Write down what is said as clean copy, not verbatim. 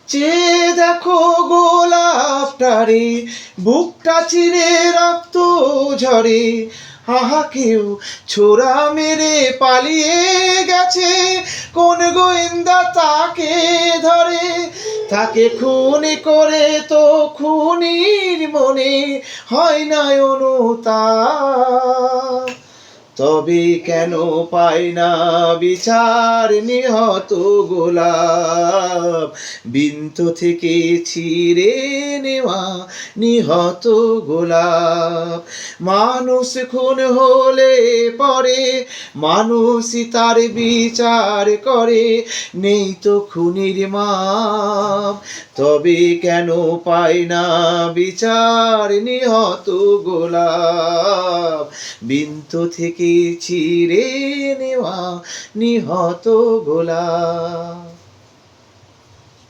চেয়ে দেখো গোলাপটারে, বুকটা চিরে রক্ত ঝরে। আহা কেউ ছোরা মেরে পালিয়ে গেছে, কোন গোয়েন্দা তাকে ধরে? তাকে খুন করে তো খুনির মনে হয় না অনুতাপ। তবে কেন পায় না বিচার নিহত গোলাপ? বিন্তু থেকে ছিঁড়ে নেওয়া নিহত গোলাপ। মানুষ খুন হলে পরে মানুষই তার বিচার করে, নেই তো খুনির মাপ। তবে কেন পায় না বিচার নিহত গোলাপ? বিন্তু থেকে ছিঁড়ে নেওয়া নিহত গোলাপ।